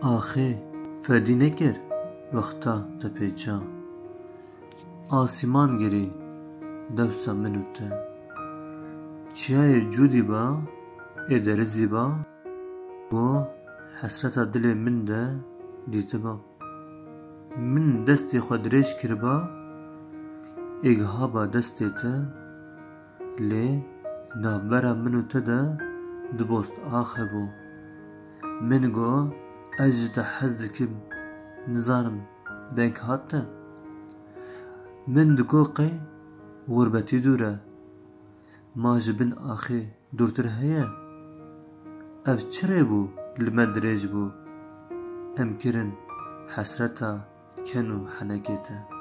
آخی فدی نکر وقتا تپیچا آسمان گری دوسا منو ته چیای جودی با ادرزی با گو حسرت دل من ده دیت با من دستی خود ریش کربا اگها با دستی ته لی نابرا منو ته ده دبوست آخه بو من گو اجد حزد کم نزانم دنک هاته من دقوقي غربتي دورة ما جبن آخي دورتر هيا اف چري بو لمدريج بو ام كرن حسرتا كنو حنكيتا